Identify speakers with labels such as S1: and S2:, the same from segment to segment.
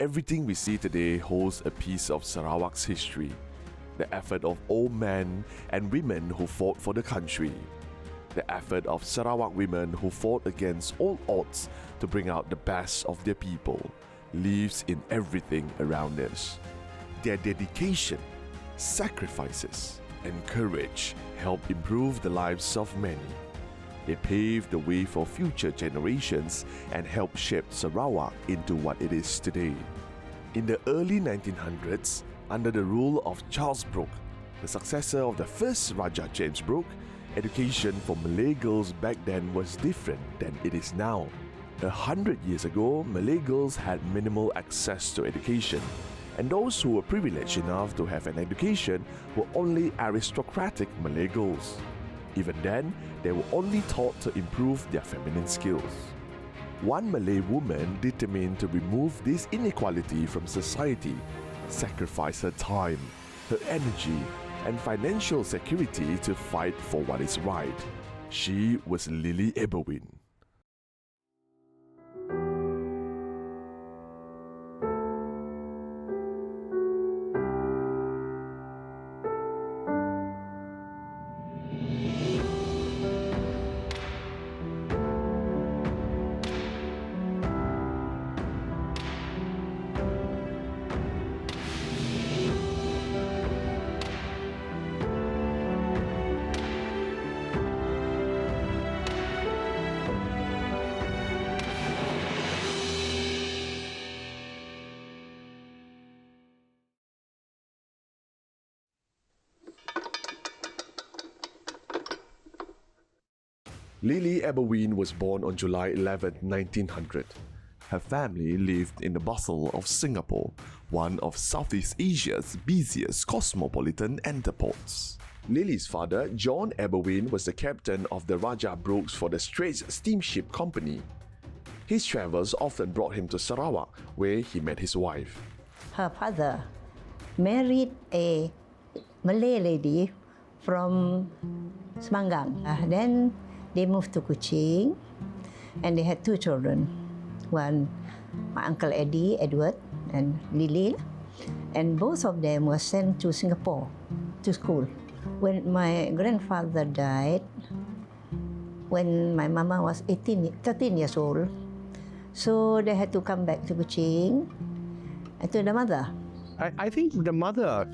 S1: everything we see today holds a piece of Sarawak's history. The effort of old men and women who fought for the country. The effort of Sarawak women who fought against all odds to bring out the best of their people lives in everything around us. Their dedication, sacrifices, and courage help improve the lives of many. They paved the way for future generations and helped shape Sarawak into what it is today. In the early 1900s, under the rule of Charles Brooke, the successor of the first Raja James Brooke, education for Malay girls back then was different than it is now. 100 years ago, Malay girls had minimal access to education, and those who were privileged enough to have an education were only aristocratic Malay girls. Even then, they were only taught to improve their feminine skills. One Malay woman determined to remove this inequality from society sacrificed her time, her energy, and financial security to fight for what is right. She was Lily Eberwein. Lily Eberwein was born on July 11, 1900. Her family lived in the bustle of Singapore, one of Southeast Asia's busiest cosmopolitan entreports. Lily's father, John Eberwein, was the captain of the Raja Brooks for the Straits Steamship Company. His travels often brought him to Sarawak, where he met his wife.
S2: Her father married a Malay lady from Semangang. Then they moved to Kuching, and they had two children. One, my uncle Eddie, Edward, and Lily. And both of them were sent to Singapore to school. When my grandfather died, when my mama was 13 years old, so they had to come back to Kuching and to the mother.
S3: I think the mother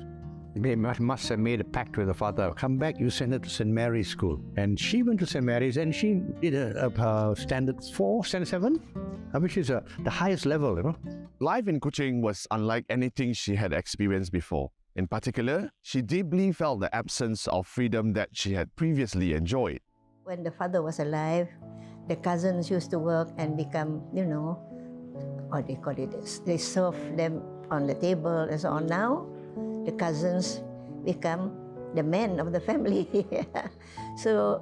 S3: must have made a pact with the father. Come back, you send her to St. Mary's School. And she went to St. Mary's and she did a standard 4, standard 7, which is the highest level, you know.
S1: Life in Kuching was unlike anything she had experienced before. In particular, she deeply felt the absence of freedom that she had previously enjoyed.
S2: When the father was alive, the cousins used to work and become, you know, what they call it, they serve them on the table and so on. Now, the cousins become the men of the family. So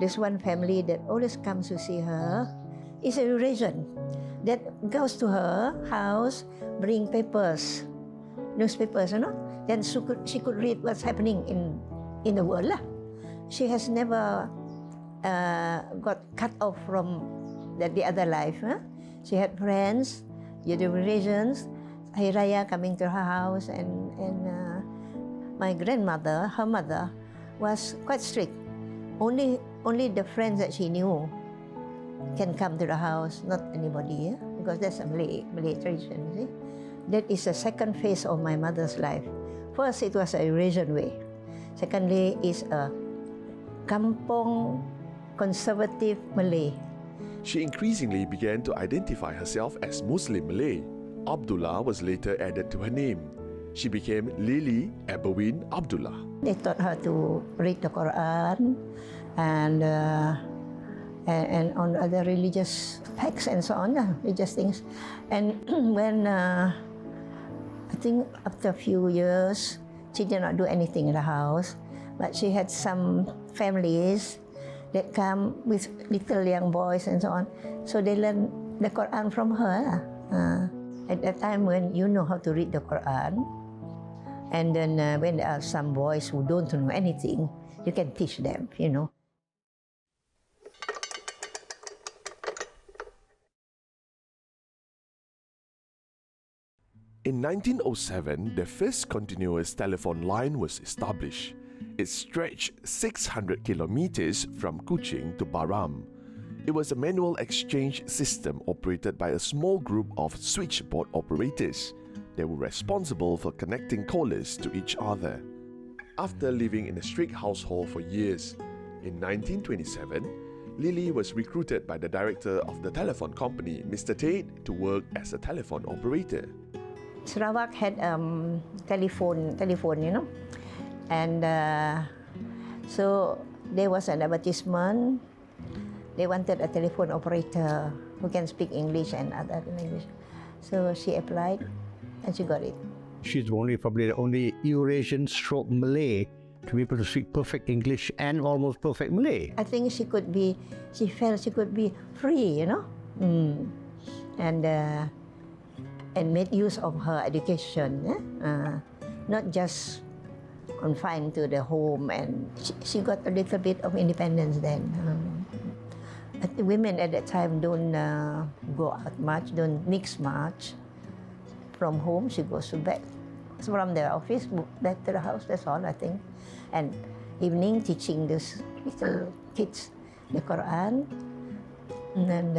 S2: there's one family that always comes to see her. It's a Eurasian that goes to her house, bring papers, newspapers, you know. Then she could read what's happening in the world. She has never got cut off from the other life. She had friends, Eurasians, Hari Raya coming to her house, and my grandmother, her mother, was quite strict. Only the friends that she knew can come to the house, not anybody, because that's a Malay tradition. See? That is the second phase of my mother's life. First, it was a Eurasian way. Secondly, is a kampong conservative Malay.
S1: She increasingly began to identify herself as Muslim Malay. Abdullah was later added to her name. She became Lily Eberwein Abdullah.
S2: They taught her to read the Quran and on other religious texts and so on, religious things. And when I think after a few years, she did not do anything in the house, but she had some families that come with little young boys and so on. So they learn the Quran from her. At that time when you know how to read the Quran, and then when there are some boys who don't know anything, you can teach them, you know.
S1: In 1907, the first continuous telephone line was established. It stretched 600 kilometers from Kuching to Baram. It was a manual exchange system operated by a small group of switchboard operators. They were responsible for connecting callers to each other. After living in a strict household for years, in 1927, Lily was recruited by the director of the telephone company, Mr. Tate, to work as a telephone operator.
S2: Sarawak had telephone, and so there was an advertisement. They wanted a telephone operator who can speak English and other language. So she applied, and she got it.
S3: She's probably the only Eurasian stroke Malay to be able to speak perfect English and almost perfect Malay.
S2: I think she felt she could be free, and made use of her education, not just confined to the home, and she got a little bit of independence then. The women at that time don't go out much, don't mix much. From home, she goes to bed. From the office, back to the house, that's all, I think. And evening, teaching these little kids the Quran, and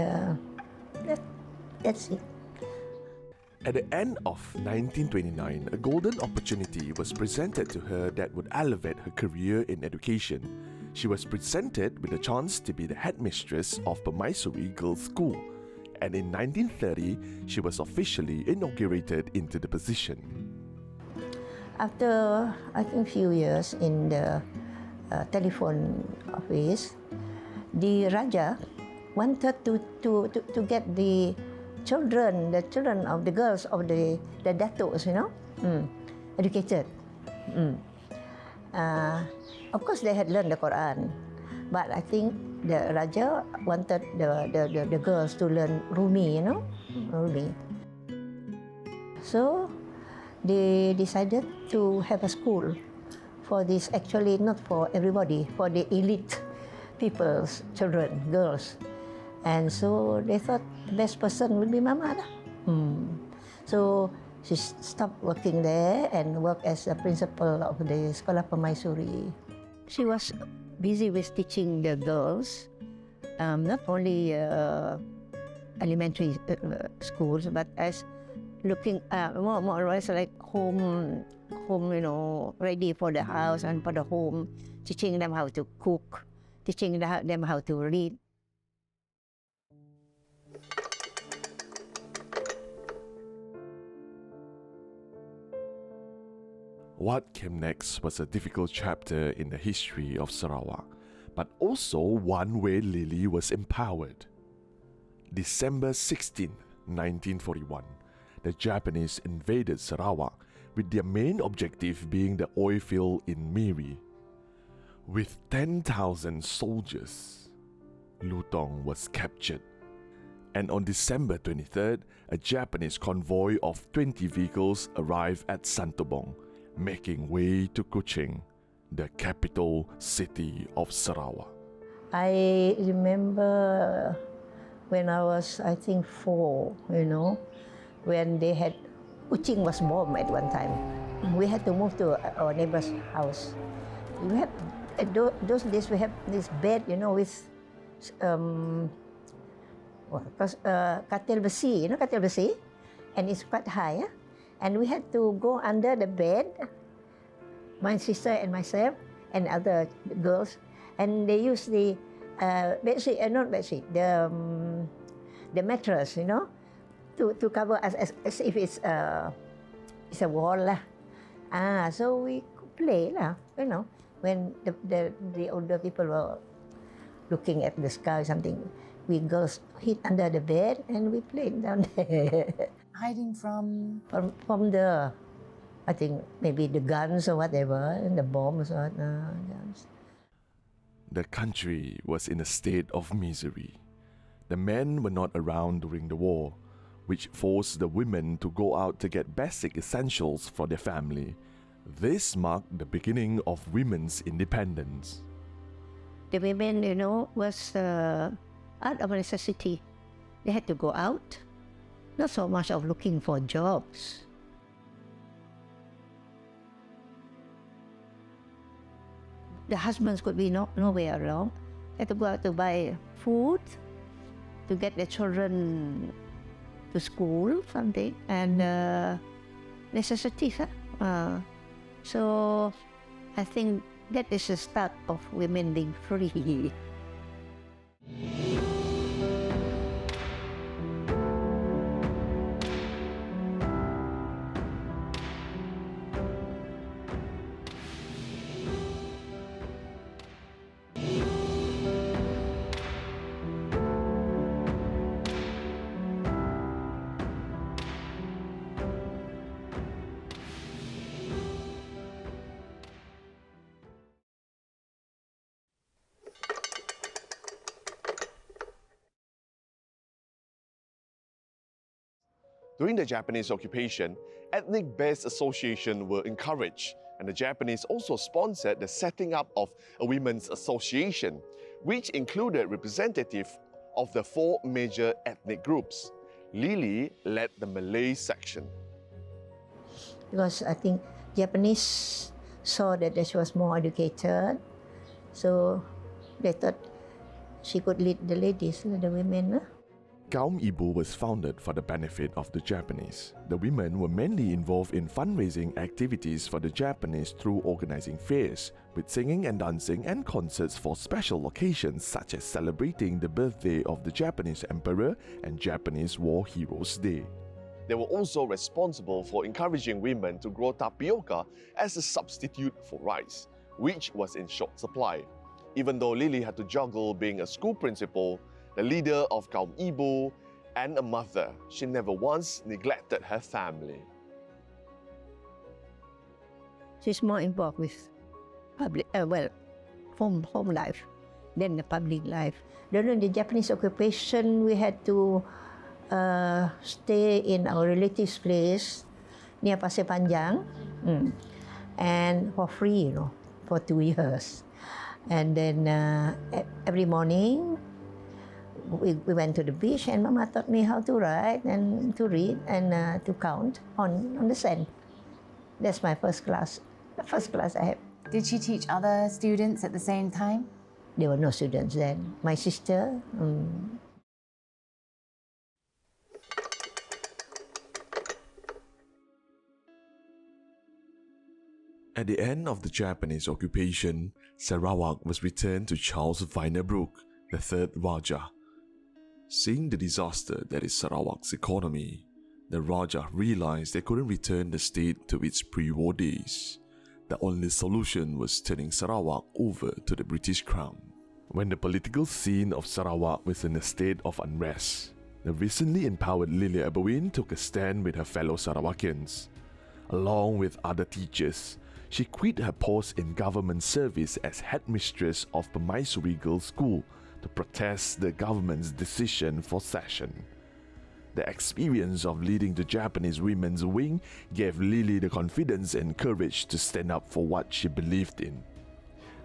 S2: that's it.
S1: At the end of 1929, a golden opportunity was presented to her that would elevate her career in education. She was presented with a chance to be the headmistress of Permaisuri Girls' School, and in 1930, she was officially inaugurated into the position.
S2: After, I think, few years in the telephone office, the Raja wanted to get the children of the girls of the datos, educated. Of course, they had learned the Quran, but I think the Raja wanted the girls to learn Rumi, Rumi. So they decided to have a school for this. Actually, not for everybody, for the elite people's children, girls. And so they thought the best person would be Mama. So she stopped working there and worked as a principal of the Sekolah Permaisuri. She was busy with teaching the girls, not only elementary schools, but as looking more or less like home, ready for the house and for the home, teaching them how to cook, teaching them how to read.
S1: What came next was a difficult chapter in the history of Sarawak, but also one where Lily was empowered. December 16, 1941, the Japanese invaded Sarawak, with their main objective being the oil field in Miri. With 10,000 soldiers, Lutong was captured. And on December 23rd, a Japanese convoy of 20 vehicles arrived at Santubong, making way to Kuching, the capital city of Sarawak.
S2: I remember when I was, I think, 4, when they had, Kuching was bombed at one time. We had to move to our neighbor's house. We had, at those days, we have this bed, with katil besi, katil besi, and it's quite high. And we had to go under the bed, my sister and myself and other girls, and they used the bedsheet, not bedsheet, the mattress, to cover us as if it's a wall lah. So we play lah, when the older people were looking at the sky or something. We girls hid under the bed and we played down there.
S4: Hiding from
S2: the, I think maybe the guns or whatever, and the bombs or guns.
S1: The country was in a state of misery. The men were not around during the war, which forced the women to go out to get basic essentials for their family. This marked the beginning of women's independence.
S2: The women, was out of necessity. They had to go out. Not so much of looking for jobs. the husbands could be nowhere around. They had to go out to buy food, to get their children to school, something, and necessities. So I think that is the start of women being free.
S1: During the Japanese occupation, ethnic-based associations were encouraged, and the Japanese also sponsored the setting up of a women's association, which included representatives of the 4 major ethnic groups. Lily led the Malay section.
S2: Because I think Japanese saw that she was more educated, so they thought she could lead the ladies, the women.
S1: Kaum Ibu was founded for the benefit of the Japanese. The women were mainly involved in fundraising activities for the Japanese through organizing fairs, with singing and dancing and concerts for special occasions such as celebrating the birthday of the Japanese Emperor and Japanese War Heroes Day. They were also responsible for encouraging women to grow tapioca as a substitute for rice, which was in short supply. Even though Lily had to juggle being a school principal, the leader of Kaum Ibu, and a mother, she never once neglected her family.
S2: She's more involved with public, home life than the public life. During the Japanese occupation, we had to stay in our relatives' place near Pasir Panjang, and for free, for 2 years. And then every morning, we went to the beach, and Mama taught me how to write and to read and to count on the sand. That's my first class. The first class I had.
S4: Did she teach other students at the same time?
S2: There were no students then. My sister.
S1: At the end of the Japanese occupation, Sarawak was returned to Charles Wienerbroek, the 3rd Raja. Seeing the disaster that is Sarawak's economy, the Raja realized they couldn't return the state to its pre-war days. The only solution was turning Sarawak over to the British Crown. When the political scene of Sarawak was in a state of unrest, the recently empowered Lily Eberwein took a stand with her fellow Sarawakians. Along with other teachers, she quit her post in government service as headmistress of Permaisuri Girls' School to protest the government's decision for cession. The experience of leading the Japanese women's wing gave Lily the confidence and courage to stand up for what she believed in.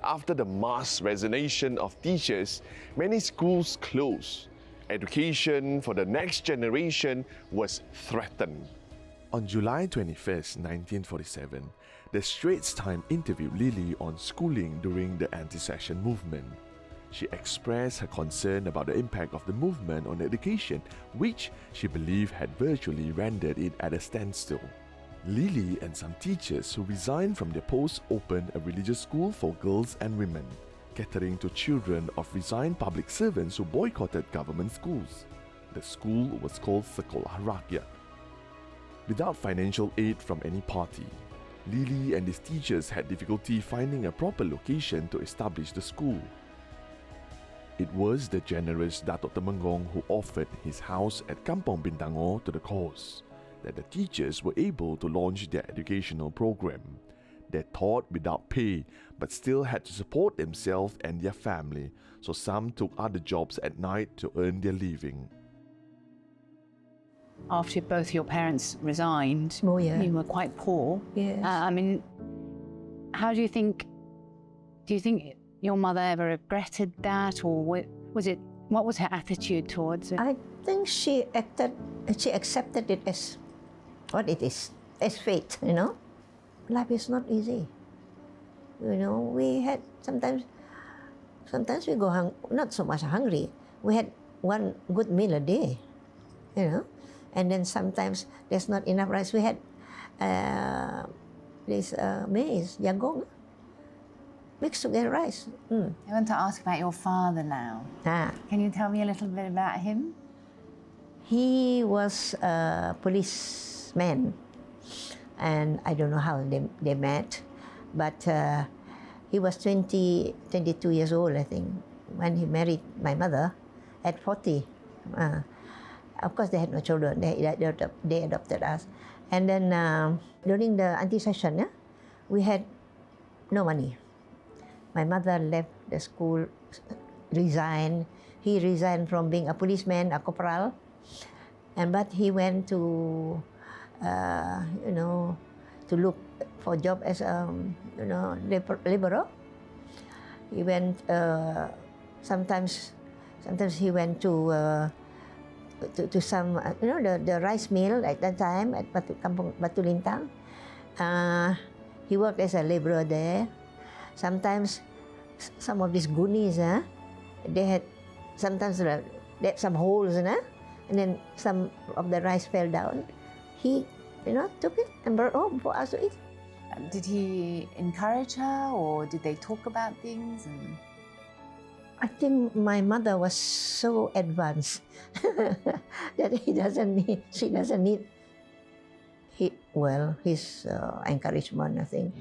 S1: After the mass resignation of teachers, many schools closed. Education for the next generation was threatened. On July 21, 1947, the Straits Times interviewed Lily on schooling during the Anti-cession movement. She expressed her concern about the impact of the movement on education, which she believed had virtually rendered it at a standstill. Lily and some teachers who resigned from their posts opened a religious school for girls and women, catering to children of resigned public servants who boycotted government schools. The school was called Sekolah Rakyat. Without financial aid from any party, Lily and his teachers had difficulty finding a proper location to establish the school. It was the generous Datuk Temenggung who offered his house at Kampong Bintango to the cause, that the teachers were able to launch their educational program. They taught without pay, but still had to support themselves and their family, so some took other jobs at night to earn their living.
S4: After both your parents resigned,
S2: Oh, yeah.
S4: you were quite poor.
S2: Yes.
S4: How do you think your mother ever regretted that, or what was her attitude towards it?
S2: I think she accepted it as what it is, as fate, Life is not easy. You know, we had sometimes we go not so much hungry. We had one good meal a day, you know, and then sometimes there's not enough rice. We had this maize, jagung, mixed together rice.
S4: I want to ask about your father now. Can you tell me a little bit about him?
S2: He was a policeman, and I don't know how they met, but he was 22 years old, I think, when he married my mother at 40. Of course, they had no children. They adopted us. And then during the Anti-cession, we had no money. My mother left the school, resigned. He resigned from being a policeman, a corporal, but he went to, to look for a job as a, laborer. He went sometimes he went to some, the rice mill at that time at Batu Lintang. He worked as a laborer there. Sometimes some of these goonies, they had some holes, and then some of the rice fell down. He, took it and brought home for us to eat.
S4: Did he encourage her, or did they talk about things?
S2: I think my mother was so advanced that she doesn't need his encouragement, I think.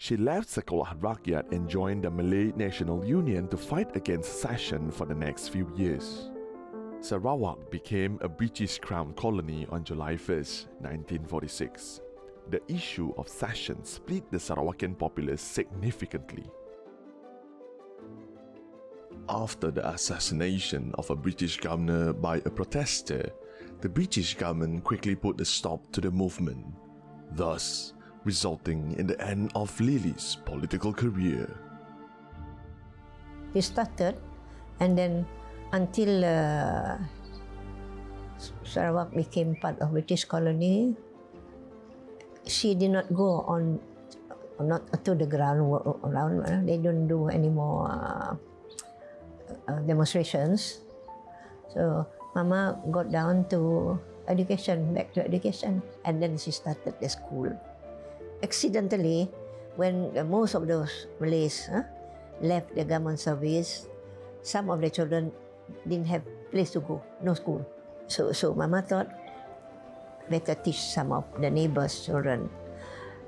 S1: She left Sekolah Rakyat and joined the Malay National Union to fight against secession for the next few years. Sarawak became a British Crown colony on July 1st, 1946. The issue of secession split the Sarawakian populace significantly. After the assassination of a British governor by a protester, the British government quickly put a stop to the movement, thus resulting in the end of Lily's political career.
S2: He started, and then until Sarawak became part of British colony, she did not go on, not to the ground around. They don't do any more demonstrations. So Mama got down to education, back to education, and then she started the school. Accidentally, when most of those Malays left the government service, some of the children didn't have place to go, no school. So Mama thought, better teach some of the neighbors' children.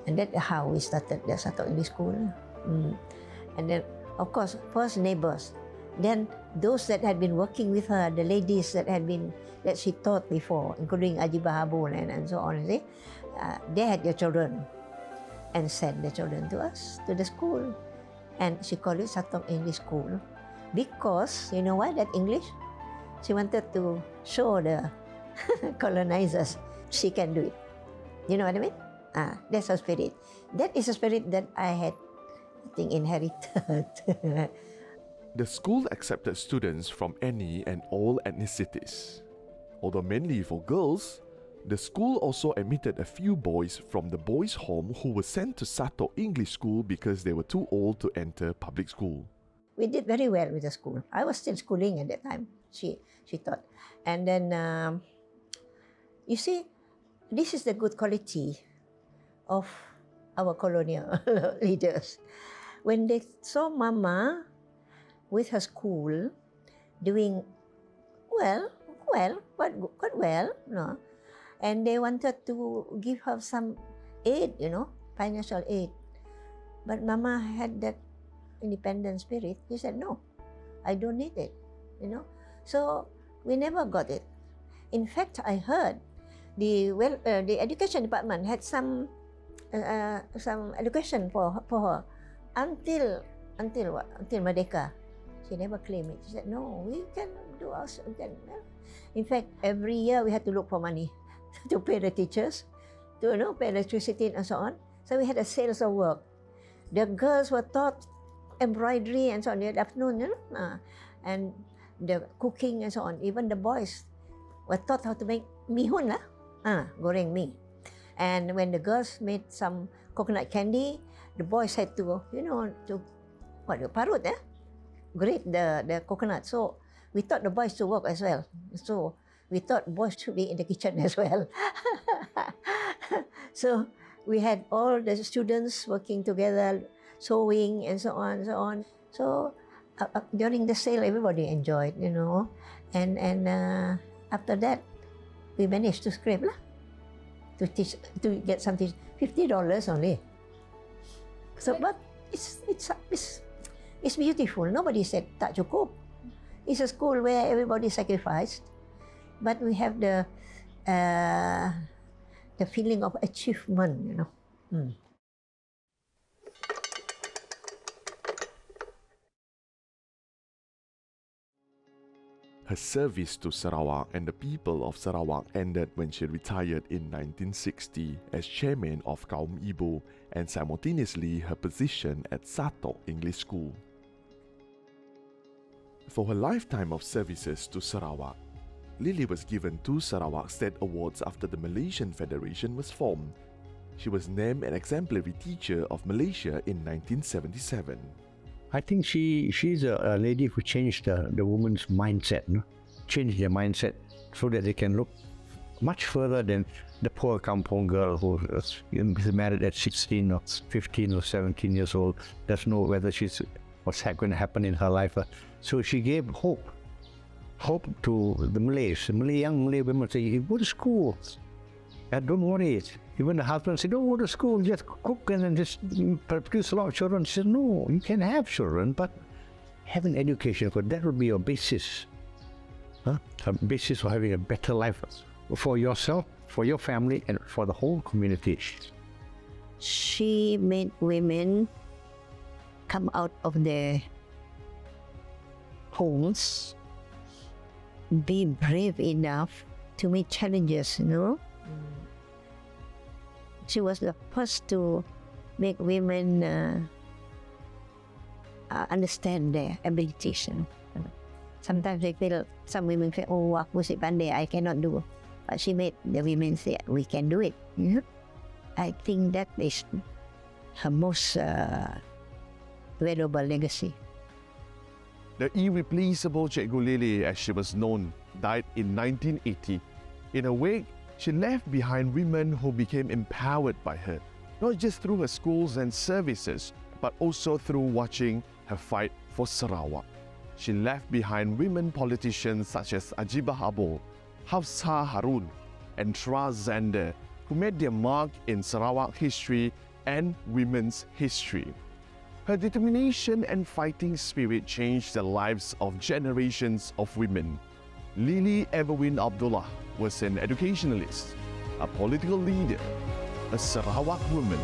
S2: And that's how we started the Sato English School. And then, of course, first neighbors. Then those that had been working with her, the ladies that she taught before, including Aji Bahabul and so on, they had their children and sent the children to us, to the school. And she called it Sato English School because, you know why that English? She wanted to show the colonizers she can do it. You know what I mean? That's her spirit. That is a spirit that I had, I think, inherited.
S1: The school accepted students from any and all ethnicities. Although mainly for girls, the school also admitted a few boys from the boys' home who were sent to Sato English School because they were too old to enter public school.
S2: We did very well with the school. I was still schooling at that time, she thought. And then, you see, this is the good quality of our colonial leaders. When they saw Mama with her school doing quite well, no? And they wanted to give her some aid, financial aid. But Mama had that independent spirit. She said, no, I don't need it, So we never got it. In fact, I heard the education department had some education for her until what? Until Merdeka. She never claimed it. She said, no, we can do ourselves. In fact, every year we had to look for money to pay the teachers, to pay electricity and so on. So we had a sales of work. The girls were taught embroidery and so on in the afternoon, and the cooking and so on. Even the boys were taught how to make mihun goreng mee. And when the girls made some coconut candy, the boys had to, parut, grate the coconut. So we taught the boys to work as well. So we thought boys should be in the kitchen as well. So we had all the students working together, sewing and so on and so on. So during the sale, everybody enjoyed, And after that, we managed to scrape to get something, $50 only. So, but it's beautiful. Nobody said tak cukup. It's a school where everybody sacrificed, but we have the feeling of achievement,
S1: Her service to Sarawak and the people of Sarawak ended when she retired in 1960 as chairman of Kaum Ibu and simultaneously her position at Satok English School. For her lifetime of services to Sarawak, Lily was given 2 Sarawak State Awards after the Malaysian Federation was formed. She was named an exemplary teacher of Malaysia in 1977.
S3: I think she's a lady who changed the woman's mindset, changed their mindset so that they can look much further than the poor kampong girl who was married at 16 or 15 or 17 years old. Doesn't know whether what's going to happen in her life. So she gave hope to the Malays. Young Malay women say, you go to school and don't worry. Even the husband said, don't go to school, just cook and then just produce a lot of children. She said, no, you can have children, but have an education, because that will be your basis. A basis for having a better life for yourself, for your family, and for the whole community.
S2: She made women come out of their homes, be brave enough to meet challenges, She was the first to make women understand their abilities. Sometimes some women feel, oh, aku si pandai, I cannot do. But she made the women say, we can do it. I think that is her most valuable legacy.
S1: The irreplaceable Cikgu Lily, as she was known, died in 1980. In a wake, she left behind women who became empowered by her, not just through her schools and services, but also through watching her fight for Sarawak. She left behind women politicians such as Ajibah Abol, Hafsah Harun, and Tra Zander, who made their mark in Sarawak history and women's history. Her determination and fighting spirit changed the lives of generations of women. Lily Eberwein Abdullah was an educationalist, a political leader, a Sarawak woman.